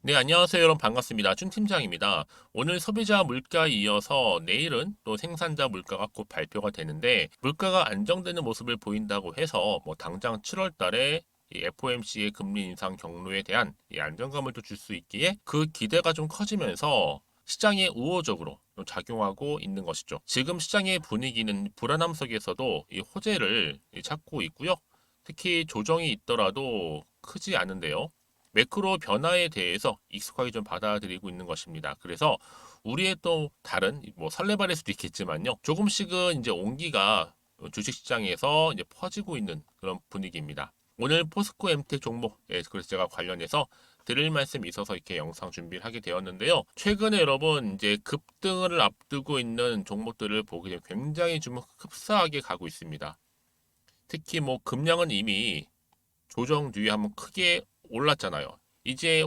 네, 안녕하세요. 여러분 반갑습니다. 준 팀장입니다. 오늘 소비자 물가에 이어서 내일은 또 생산자 물가가 곧 발표가 되는데 물가가 안정되는 모습을 보인다고 해서 당장 7월 달에 이 FOMC의 금리 인상 경로에 대한 이 안정감을 또 줄 수 있기에 그 기대가 좀 커지면서 시장에 우호적으로 좀 작용하고 있는 것이죠. 지금 시장의 분위기는 불안함 속에서도 이 호재를 찾고 있고요. 특히 조정이 있더라도 크지 않은데요. 매크로 변화에 대해서 익숙하게 좀 받아들이고 있는 것입니다. 그래서 우리의 또 다른 설레발일 수도 있겠지만요. 조금씩은 이제 온기가 주식시장에서 이제 퍼지고 있는 그런 분위기입니다. 오늘 포스코 엠텍 종목에 그래서 제가 관련해서 드릴 말씀이 있어서 이렇게 영상 준비를 하게 되었는데요. 최근에 여러분 이제 급등을 앞두고 있는 종목들을 보게 되면 굉장히 좀 흡사하게 가고 있습니다. 특히 금량은 이미 조정 뒤에 한번 크게 올랐잖아요. 이제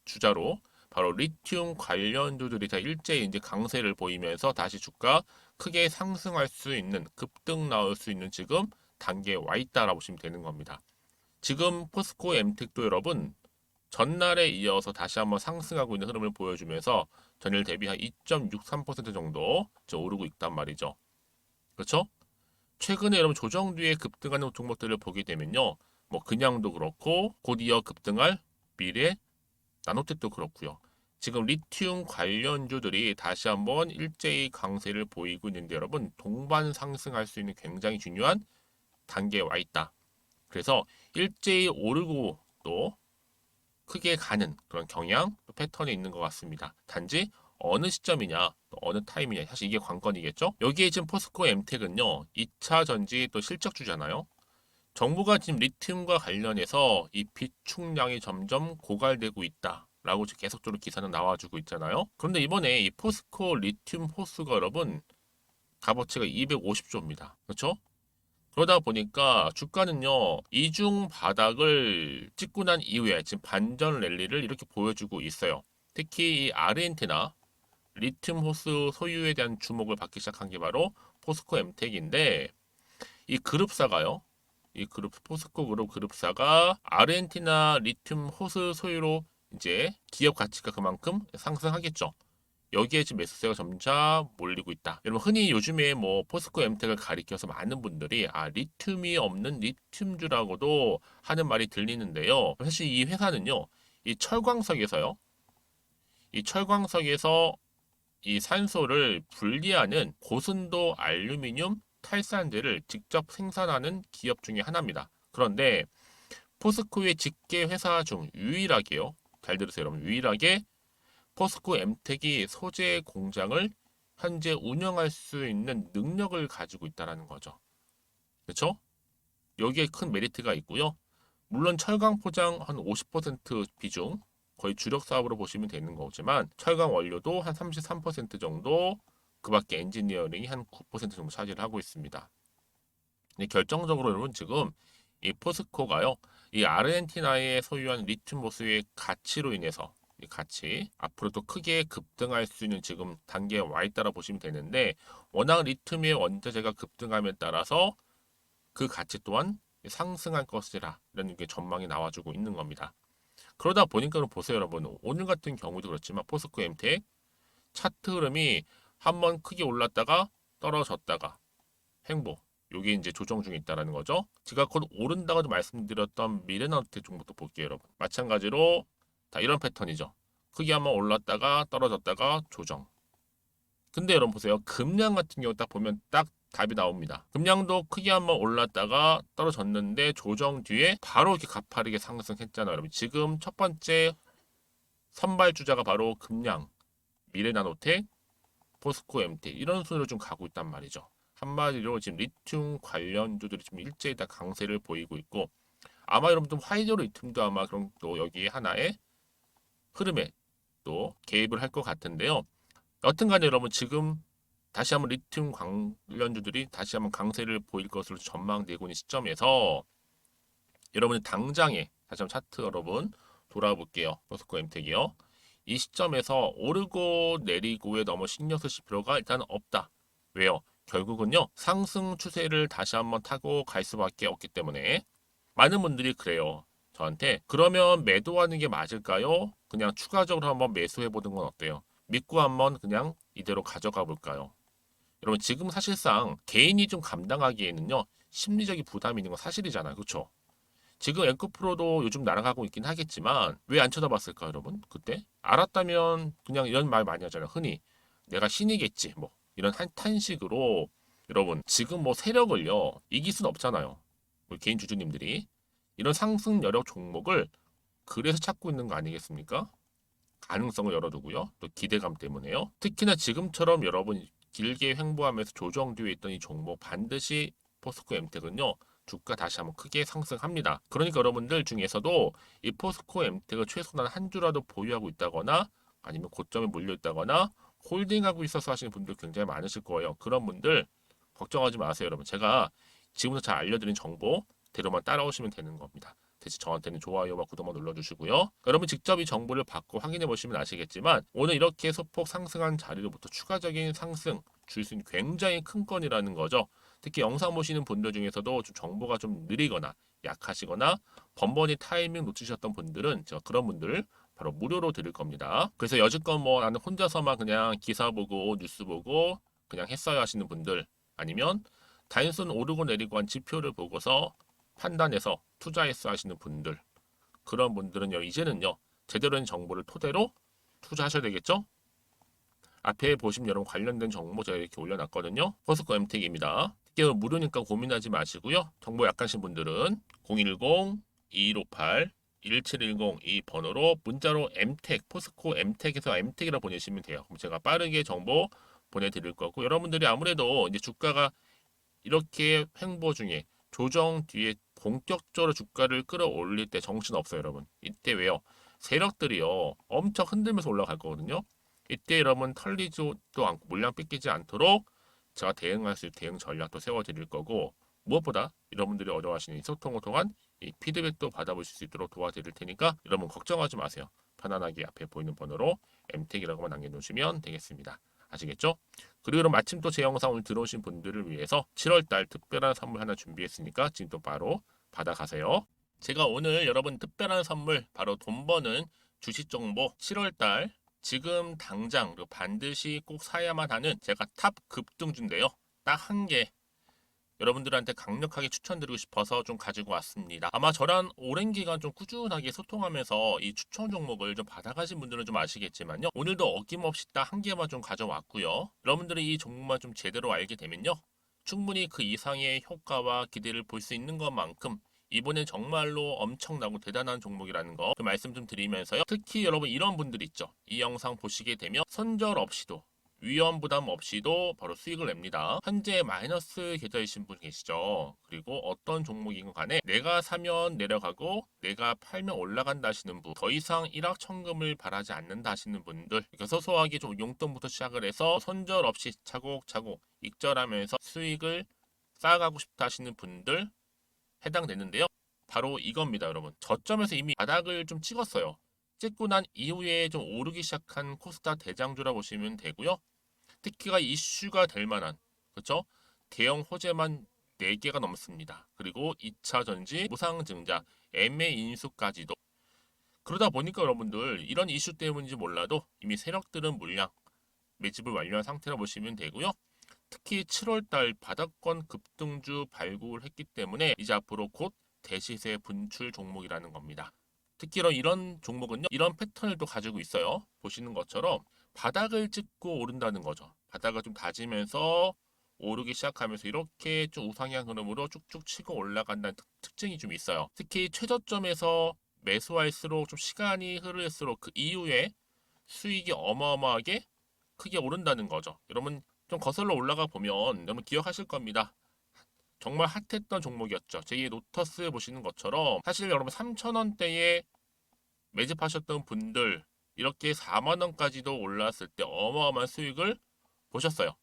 주자로 바로 리튬 관련주들이 다 일제히 이제 강세를 보이면서 다시 주가 크게 상승할 수 있는 급등 나올 수 있는 지금 단계에 와 있다라고 보시면 되는 겁니다. 지금 포스코 엠텍도 여러분 전날에 이어서 다시 한번 상승하고 있는 흐름을 보여주면서 전일 대비 한 2.63% 정도 오르고 있단 말이죠. 그렇죠? 최근에 여러분 조정 뒤에 급등하는 종목들을 보게 되면요. 그냥도 그렇고 곧 이어 급등할 미래, 나노텍도 그렇고요. 지금 리튬 관련주들이 다시 한번 일제히 강세를 보이고 있는데 여러분 동반 상승할 수 있는 굉장히 중요한 단계에 와 있다. 그래서 일제히 오르고 또 크게 가는 그런 경향, 또 패턴이 있는 것 같습니다. 단지 어느 시점이냐, 또 어느 타임이냐, 사실 이게 관건이겠죠? 여기에 지금 포스코 엠텍은요, 2차 전지 또 실적주잖아요. 정부가 지금 리튬과 관련해서 이 비축량이 점점 고갈되고 있다. 라고 지금 계속적으로 기사는 나와주고 있잖아요. 그런데 이번에 이 포스코 리튬 호수가 여러분 값어치가 250조입니다. 그렇죠? 그러다 보니까 주가는요, 이중 바닥을 찍고 난 이후에 지금 반전 랠리를 이렇게 보여주고 있어요. 특히 이 아르헨티나 리튬 호수 소유에 대한 주목을 받기 시작한 게 바로 포스코 엠텍인데 이 그룹사가요. 이 그룹 포스코 그룹사가 아르헨티나 리튬 호수 소유로 이제 기업 가치가 그만큼 상승하겠죠. 여기에 지금 매수세가 점차 몰리고 있다. 여러분 흔히 요즘에 포스코 엠텍을 가리켜서 많은 분들이 리튬이 없는 리튬주라고도 하는 말이 들리는데요. 사실 이 회사는요. 이 철광석에서요. 이 철광석에서 이 산소를 분리하는 고순도 알루미늄 탈산제를 직접 생산하는 기업 중에 하나입니다. 그런데 포스코의 직계 회사 중 유일하게요. 잘 들으세요, 여러분. 유일하게 포스코 엠텍이 소재 공장을 현재 운영할 수 있는 능력을 가지고 있다는 거죠. 그렇죠? 여기에 큰 메리트가 있고요. 물론 철강 포장 한 50% 비중, 거의 주력 사업으로 보시면 되는 거지만 철강 원료도 한 33% 정도, 그밖에 엔지니어링이 한 9% 정도 차지를 하고 있습니다. 근데 결정적으로 여러분 지금 이 포스코가요, 이 아르헨티나에 소유한 리튬 보수의 가치로 인해서 이 가치 앞으로도 크게 급등할 수 있는 지금 단계에 와 있다라 보시면 되는데 워낙 리튬의 원자재가 급등함에 따라서 그 가치 또한 상승할 것이라는 게 전망이 나와주고 있는 겁니다. 그러다 보니까 보세요 여러분 오늘 같은 경우도 그렇지만 포스코 엠텍 차트 흐름이 한번 크게 올랐다가 떨어졌다가 횡보 요게 이제 조정 중에 있다라는 거죠. 제가 곧 오른다고 말씀드렸던 미래나우텍 종목도 볼게요 여러분. 마찬가지로 다 이런 패턴이죠. 크게 한번 올랐다가 떨어졌다가 조정. 근데 여러분 보세요. 금량 같은 경우 딱 보면 딱 답이 나옵니다. 금량도 크게 한번 올랐다가 떨어졌는데 조정 뒤에 바로 이렇게 가파르게 상승했잖아요. 여러분 지금 첫 번째 선발 주자가 바로 금량, 미래나노텍, 포스코 엠텍 이런 순으로 좀 가고 있단 말이죠. 한마디로 지금 리튬 관련주들이 지금 일제히 다 강세를 보이고 있고 아마 여러분들 화이트 리튬도 아마 그럼 또 여기 하나의 흐름에 또 개입을 할 것 같은데요. 여튼간에 여러분 지금 다시 한번 리튬 관련주들이 다시 한번 강세를 보일 것으로 전망되고 있는 시점에서 여러분이 당장에 다시 한번 차트 여러분 돌아볼게요. 포스코 엠텍이요. 이 시점에서 오르고 내리고에 너무 신경 쓰실 필요가 일단 없다. 왜요? 결국은요 상승 추세를 다시 한번 타고 갈 수밖에 없기 때문에 많은 분들이 그래요. 저한테. 그러면 매도하는 게 맞을까요? 그냥 추가적으로 한번 매수해 보는 건 어때요? 믿고 한번 그냥 이대로 가져가 볼까요? 여러분 지금 사실상 개인이 좀 감당하기에는요 심리적인 부담이 있는 건 사실이잖아요. 그렇죠? 지금 앵커프로도 요즘 날아가고 있긴 하겠지만 왜 안 쳐다봤을까 여러분? 그때 알았다면 그냥 이런 말 많이 하잖아요. 흔히 내가 신이겠지 뭐 이런 탄식으로. 여러분 지금 뭐 세력을요 이길 순 없잖아요. 우리 개인 주주님들이 이런 상승 여력 종목을 그래서 찾고 있는 거 아니겠습니까? 가능성을 열어두고요. 또 기대감 때문에요. 특히나 지금처럼 여러분 길게 횡보하면서 조정 뒤에 있던 이 종목 반드시 포스코 엠텍은요. 주가 다시 한번 크게 상승합니다. 그러니까 여러분들 중에서도 이 포스코 엠텍을 최소한 한 주라도 보유하고 있다거나 아니면 고점에 몰려 있다거나 홀딩하고 있어서 하시는 분들 굉장히 많으실 거예요. 그런 분들 걱정하지 마세요, 여러분. 제가 지금부터 잘 알려드린 정보 대로만 따라오시면 되는 겁니다. 대신 저한테는 좋아요와 구독만 눌러주시고요. 여러분 직접 이 정보를 받고 확인해 보시면 아시겠지만 오늘 이렇게 소폭 상승한 자리로부터 추가적인 상승 줄 수 있는 굉장히 큰 건이라는 거죠. 특히 영상 보시는 분들 중에서도 좀 정보가 좀 느리거나 약하시거나 번번이 타이밍 놓치셨던 분들은 제가 그런 분들 바로 무료로 드릴 겁니다. 그래서 여지껏 뭐 나는 혼자서만 그냥 기사 보고 뉴스 보고 그냥 했어야 하시는 분들 아니면 단순 오르고 내리고 한 지표를 보고서 판단해서 투자했어 하시는 분들 그런 분들은요 이제는요 제대로 된 정보를 토대로 투자하셔야 되겠죠. 앞에 보시면 여러분 관련된 정보 제가 이렇게 올려놨거든요. 포스코 엠텍입니다. 특히 무료니까 고민하지 마시고요. 정보 약하신 분들은 010-2158-1710 이 번호로 문자로 엠텍 포스코 엠텍에서 엠텍이라 보내시면 돼요. 그럼 제가 빠르게 정보 보내드릴 거고 여러분들이 아무래도 이제 주가가 이렇게 횡보 중에 조정 뒤에 본격적으로 주가를 끌어올릴 때 정신 없어요, 여러분. 이때 왜요? 세력들이요 엄청 흔들면서 올라갈 거거든요. 이때 여러분 털리지도 않고 물량 뺏기지 않도록 제가 대응할 수 있는 대응 전략도 세워드릴 거고 무엇보다 여러분들이 어려워하시는 이 소통을 통한 이 피드백도 받아보실 수 있도록 도와드릴 테니까 여러분 걱정하지 마세요. 편안하게 앞에 보이는 번호로 엠텍이라고만 남겨놓으시면 되겠습니다. 아시겠죠? 그리고 그럼 마침 또 제 영상 오늘 들어오신 분들을 위해서 7월달 특별한 선물 하나 준비했으니까 지금 또 바로 받아가세요. 제가 오늘 여러분 특별한 선물 바로 돈 버는 주식 정보 7월달 지금 당장 그리고 반드시 꼭 사야만 하는 제가 탑 급등주인데요. 딱 한 개 여러분들한테 강력하게 추천드리고 싶어서 좀 가지고 왔습니다. 아마 저랑 오랜 기간 좀 꾸준하게 소통하면서 이 추천 종목을 좀 받아가신 분들은 좀 아시겠지만요. 오늘도 어김없이 딱 한 개만 좀 가져왔고요. 여러분들이 이 종목만 좀 제대로 알게 되면요. 충분히 그 이상의 효과와 기대를 볼 수 있는 것만큼 이번엔 정말로 엄청나고 대단한 종목이라는 거 그 말씀 좀 드리면서요. 특히 여러분 이런 분들 있죠. 이 영상 보시게 되면 손절 없이도 위험 부담 없이도 바로 수익을 냅니다. 현재 마이너스 계좌이신 분 계시죠? 그리고 어떤 종목이건 간에 내가 사면 내려가고 내가 팔면 올라간다 하시는 분, 더 이상 일확천금을 바라지 않는다 하시는 분들, 그러니까 소소하게 좀 용돈부터 시작을 해서 손절 없이 차곡차곡 익절하면서 수익을 쌓아가고 싶다 하시는 분들 해당되는데요. 바로 이겁니다, 여러분. 저점에서 이미 바닥을 좀 찍었어요. 찍고 난 이후에 좀 오르기 시작한 코스닥 대장주라 보시면 되고요. 특히가 이슈가 될 만한 그렇죠? 대형 호재만 4개가 넘습니다. 그리고 2차 전지, 무상증자, MA 인수까지도. 그러다 보니까 여러분들 이런 이슈 때문인지 몰라도 이미 세력들은 물량 매집을 완료한 상태라 보시면 되고요. 특히 7월달 바닥권 급등주 발굴했기 때문에 이제 앞으로 곧 대시세 분출 종목이라는 겁니다. 특히 이런 종목은요. 이런 패턴을 또 가지고 있어요. 보시는 것처럼 바닥을 찍고 오른다는 거죠. 바닥을 좀 다지면서 오르기 시작하면서 이렇게 좀 우상향 흐름으로 쭉쭉 치고 올라간다는 특징이 좀 있어요. 특히 최저점에서 매수할수록 좀 시간이 흐를수록 그 이후에 수익이 어마어마하게 크게 오른다는 거죠. 여러분 좀 거슬러 올라가 보면 여러분 기억하실 겁니다. 정말 핫했던 종목이었죠. 제2의 노터스 보시는 것처럼 사실 여러분 3,000원대에 매집하셨던 분들 이렇게 4만 원까지도 올랐을 때 어마어마한 수익을 보셨어요.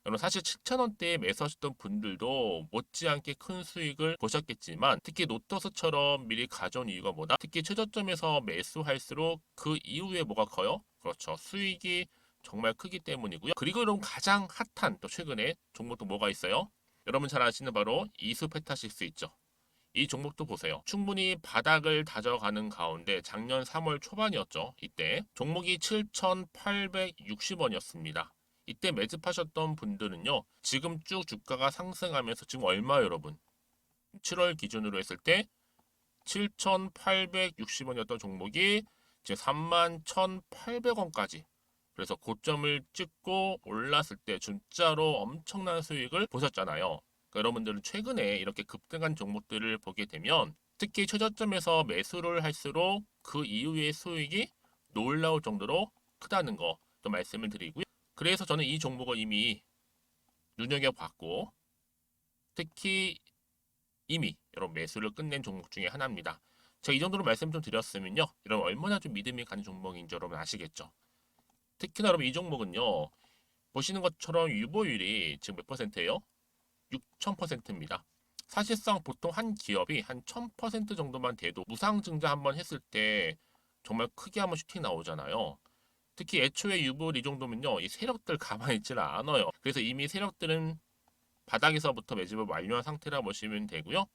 여러분 사실 7,000원대에 매수하셨던 분들도 못지않게 큰 수익을 보셨겠지만 특히 노터스처럼 미리 가져온 이유가 뭐다? 특히 최저점에서 매수할수록 그 이후에 뭐가 커요? 그렇죠. 수익이 정말 크기 때문이고요. 그리고 여러분 가장 핫한 또 최근에 종목도 뭐가 있어요? 여러분 잘 아시는 바로 이수페타시스 있죠. 이 종목도 보세요. 충분히 바닥을 다져가는 가운데 작년 3월 초반이었죠. 이때 종목이 7,860원이었습니다. 이때 매집하셨던 분들은요. 지금 쭉 주가가 상승하면서 지금 얼마 여러분? 7월 기준으로 했을 때 7,860원이었던 종목이 이제 31,800원까지. 그래서 고점을 찍고 올랐을 때 진짜로 엄청난 수익을 보셨잖아요. 그러니까 여러분들은 최근에 이렇게 급등한 종목들을 보게 되면 특히 최저점에서 매수를 할수록 그 이후의 수익이 놀라울 정도로 크다는 거 또 말씀을 드리고요. 그래서 저는 이 종목을 이미 눈여겨봤고 특히 이미 여러분 매수를 끝낸 종목 중에 하나입니다. 제가 이 정도로 말씀 좀 드렸으면요. 여러분 얼마나 좀 믿음이 가는 종목인지 여러분 아시겠죠? 특히나 여러분 이 종목은요. 보시는 것처럼 유보율이 지금 몇 퍼센트예요? 6,000%입니다. 사실상 보통 한 기업이 한 1,000% 정도만 돼도 무상증자 한번 했을 때 정말 크게 한번 슈팅 나오잖아요. 특히 애초에 유보율 이 정도면요. 이 세력들 가만히 있지는 않아요. 그래서 이미 세력들은 바닥에서부터 매집을 완료한 상태라 보시면 되고요.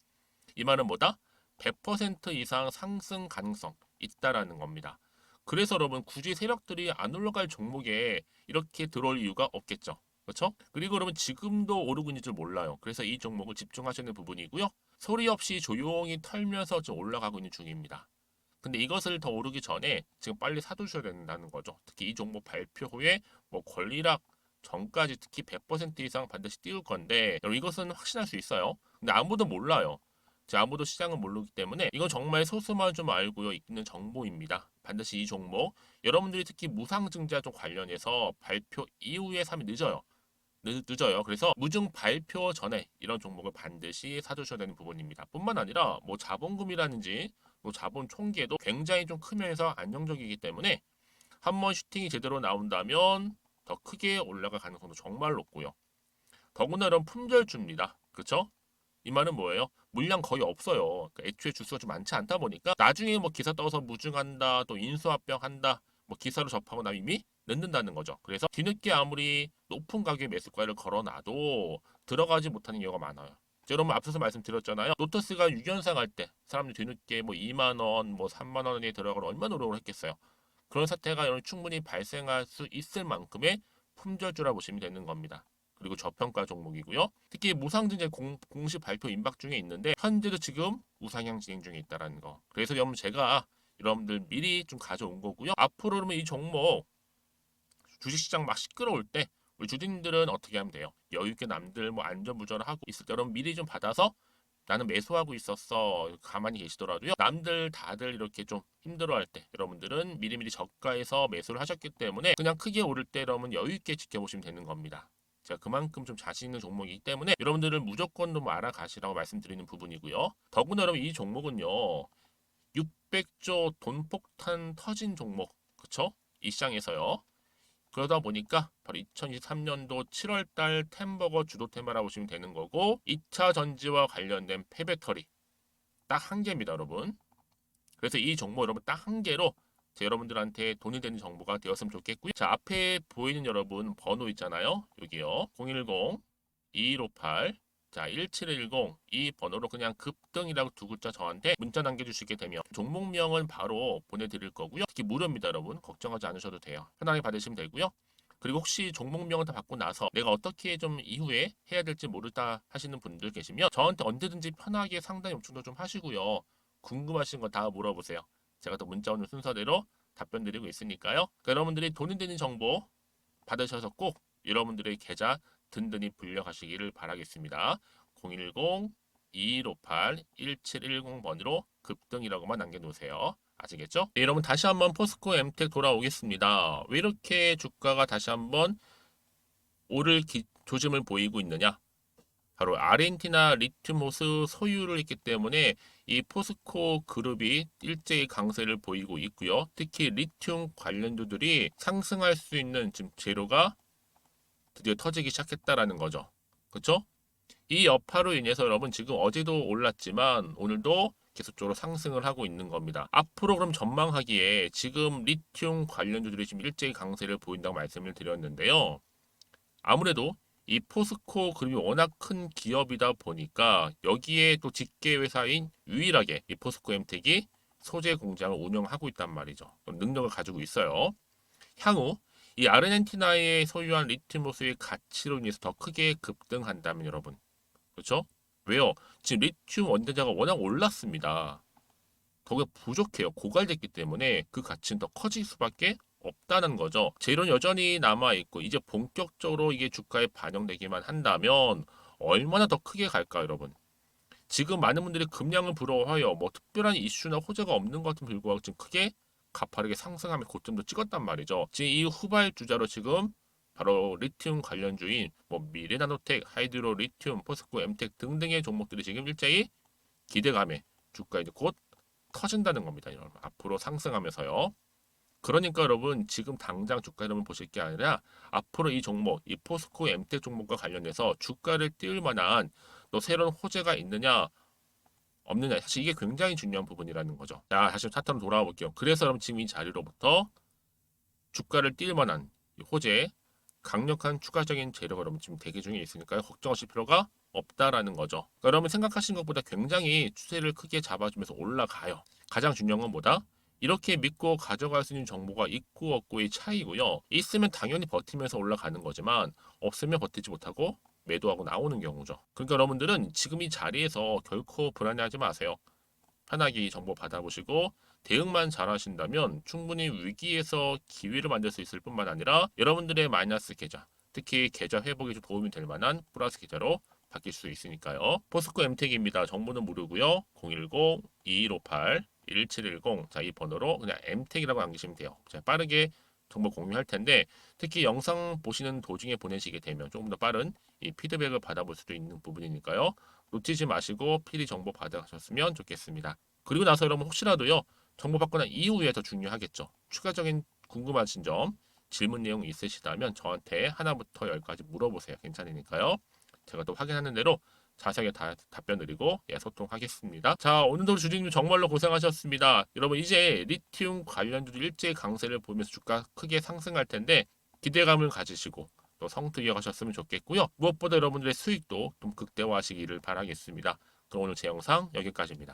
이 말은 뭐다? 100% 이상 상승 가능성 있다라는 겁니다. 그래서 여러분 굳이 세력들이 안 올라갈 종목에 이렇게 들어올 이유가 없겠죠. 그렇죠? 그리고 여러분 지금도 오르고 있는 줄 몰라요. 그래서 이 종목을 집중하시는 부분이고요. 소리 없이 조용히 털면서 지금 올라가고 있는 중입니다. 근데 이것을 더 오르기 전에 지금 빨리 사두셔야 된다는 거죠. 특히 이 종목 발표 후에 뭐 권리락 전까지 특히 100% 이상 반드시 띄울 건데 여러분 이것은 확신할 수 있어요. 근데 아무도 몰라요. 아무도 시장을 모르기 때문에 이건 정말 소수만 좀 알고 있는 정보입니다. 반드시 이 종목 여러분들이 특히 무상증자 좀 관련해서 발표 이후에 사면 늦어요. 늦어요. 그래서 무증 발표 전에 이런 종목을 반드시 사두셔야 되는 부분입니다. 뿐만 아니라 뭐 자본금이라든지 뭐 자본 총계도 굉장히 좀 크면서 안정적이기 때문에 한번 슈팅이 제대로 나온다면 더 크게 올라갈 가능성도 정말 높고요. 더구나 이런 품절주입니다. 그렇죠? 이 말은 뭐예요? 물량 거의 없어요. 그러니까 애초에 주수가 좀 많지 않다 보니까 나중에 뭐 기사 떠서 무증한다, 또 인수합병한다, 뭐 기사로 접하고 나면 이미 늦는다는 거죠. 그래서 뒤늦게 아무리 높은 가격의 매수가를 걸어놔도 들어가지 못하는 경우가 많아요. 여러분 앞서서 말씀드렸잖아요. 로터스가 6연상 할 때 사람들이 뒤늦게 뭐 2만 원, 뭐 3만 원에 들어가러 얼마나 노력을 했겠어요. 그런 사태가 여러분 충분히 발생할 수 있을 만큼의 품절주라 보시면 되는 겁니다. 그리고 저평가 종목이고요. 특히 무상증자 공식 발표 임박 중에 있는데 현재도 지금 우상향 진행 중에 있다는 거. 그래서 여러분 제가 여러분들 미리 좀 가져온 거고요. 앞으로 그러면 이 종목 주식시장 막 시끄러울 때 우리 주주님들은 어떻게 하면 돼요? 여유 있게 남들 뭐 안전부전을 하고 있을 때 여러분 미리 좀 받아서 나는 매수하고 있었어 가만히 계시더라도요. 남들 다들 이렇게 좀 힘들어할 때 여러분들은 미리미리 저가에서 매수를 하셨기 때문에 그냥 크게 오를 때 여러분 여유 있게 지켜보시면 되는 겁니다. 제가 그만큼 좀 자신 있는 종목이기 때문에 여러분들은 무조건 좀 알아가시라고 말씀드리는 부분이고요. 더구나 여러분 이 종목은요. 600조 돈폭탄 터진 종목. 그쵸? 이 시장에서요. 그러다 보니까 바로 2023년도 7월달 템버거 주도 테마라고 보시면 되는 거고 2차 전지와 관련된 폐배터리 딱 한 개입니다 여러분. 그래서 이 정보 여러분 딱 한 개로 여러분들한테 돈이 되는 정보가 되었으면 좋겠고요. 자 앞에 보이는 여러분 번호 있잖아요. 여기요. 010-2158 자 1710 이 번호로 그냥 급등이라고 두 글자 저한테 문자 남겨주시게 되면 종목명은 바로 보내드릴 거고요. 특히 무료입니다 여러분. 걱정하지 않으셔도 돼요. 편하게 받으시면 되고요. 그리고 혹시 종목명을 다 받고 나서 내가 어떻게 좀 이후에 해야 될지 모르다 하시는 분들 계시면 저한테 언제든지 편하게 상담 요청도 좀 하시고요. 궁금하신 거 다 물어보세요. 제가 또 문자 오는 순서대로 답변 드리고 있으니까요. 그러니까 여러분들이 돈이 되는 정보 받으셔서 꼭 여러분들의 계좌 든든히 불려가시기를 바라겠습니다. 010-2158-1710번으로 급등이라고만 남겨놓으세요. 아시겠죠? 네, 여러분 다시 한번 포스코 엠텍 돌아오겠습니다. 왜 이렇게 주가가 다시 한번 오를 조짐을 보이고 있느냐? 바로 아르헨티나 리튬 호수 소유를 했기 때문에 이 포스코 그룹이 일제히 강세를 보이고 있고요. 특히 리튬 관련주들이 상승할 수 있는 지금 재료가 드디어 터지기 시작했다라는 거죠. 그렇죠? 이 여파로 인해서 여러분 지금 어제도 올랐지만 오늘도 계속적으로 상승을 하고 있는 겁니다. 앞으로 그럼 전망하기에 지금 리튬 관련주들이 지금 일제히 강세를 보인다고 말씀을 드렸는데요. 아무래도 이 포스코 그룹이 워낙 큰 기업이다 보니까 여기에 또 직계 회사인 유일하게 이 포스코 엠텍이 소재 공장을 운영하고 있단 말이죠. 능력을 가지고 있어요. 향후 이 아르헨티나에 소유한 리튬 보수의 가치로 인해서 더 크게 급등한다면 여러분, 그렇죠? 왜요? 지금 리튬 원자재가 워낙 올랐습니다. 거기가 부족해요. 고갈됐기 때문에 그 가치는 더 커질 수밖에 없다는 거죠. 재료는 여전히 남아 있고 이제 본격적으로 이게 주가에 반영되기만 한다면 얼마나 더 크게 갈까, 여러분? 지금 많은 분들이 금량을 부러워하여 뭐 특별한 이슈나 호재가 없는 것 같은 불구하고 지금 크게 가파르게 상승하며 고점도 찍었단 말이죠. 지금 이 후발주자로 지금 바로 리튬 관련주인 뭐 미래나노텍, 하이드로 리튬, 포스코, 엠텍 등등의 종목들이 지금 일제히 기대감에 주가 이제 곧 터진다는 겁니다. 여러분. 앞으로 상승하면서요. 그러니까 여러분 지금 당장 주가 흐름을 보실 게 아니라 앞으로 이 종목, 이 포스코 엠텍 종목과 관련해서 주가를 띄울 만한 또 새로운 호재가 있느냐 없느냐, 사실 이게 굉장히 중요한 부분이라는 거죠. 자, 다시 차트로 돌아와 볼게요. 그래서 여러분 지금 이 자리로부터 주가를 띄울 만한 호재, 강력한 추가적인 재료가 여러분 지금 대기 중에 있으니까요. 걱정하실 필요가 없다라는 거죠. 그러니까 여러분 생각하신 것보다 굉장히 추세를 크게 잡아주면서 올라가요. 가장 중요한 건 뭐다? 이렇게 믿고 가져갈 수 있는 정보가 있고 없고의 차이고요. 있으면 당연히 버티면서 올라가는 거지만 없으면 버티지 못하고 매도하고 나오는 경우죠. 그러니까 여러분들은 지금 이 자리에서 결코 불안해하지 마세요. 편하게 이 정보 받아보시고 대응만 잘하신다면 충분히 위기에서 기회를 만들 수 있을 뿐만 아니라 여러분들의 마이너스 계좌, 특히 계좌 회복에 좀 도움이 될 만한 플러스 계좌로 바뀔 수 있으니까요. 포스코 엠텍입니다. 정보는 무료고요. 010-2158-1710. 자, 이 번호로 그냥 엠텍이라고 남기시면 돼요. 제가 빠르게 정보 공유할 텐데 특히 영상 보시는 도중에 보내시게 되면 조금 더 빠른 이 피드백을 받아볼 수도 있는 부분이니까요. 놓치지 마시고 필히 정보 받아가셨으면 좋겠습니다. 그리고 나서 여러분 혹시라도요 정보 받고 난 이후에 더 중요하겠죠. 추가적인 궁금하신 점, 질문 내용 있으시다면 저한테 하나부터 열까지 물어보세요. 괜찮으니까요. 제가 또 확인하는 대로 자세하게 답변 드리고 예, 소통하겠습니다. 자, 오늘도 주진님 정말로 고생하셨습니다. 여러분 이제 리튬 관련주 일제 강세를 보면서 주가 크게 상승할 텐데 기대감을 가지시고 또 성투 이어가셨으면 좋겠고요. 무엇보다 여러분들의 수익도 좀 극대화하시기를 바라겠습니다. 그럼 오늘 제 영상 여기까지입니다.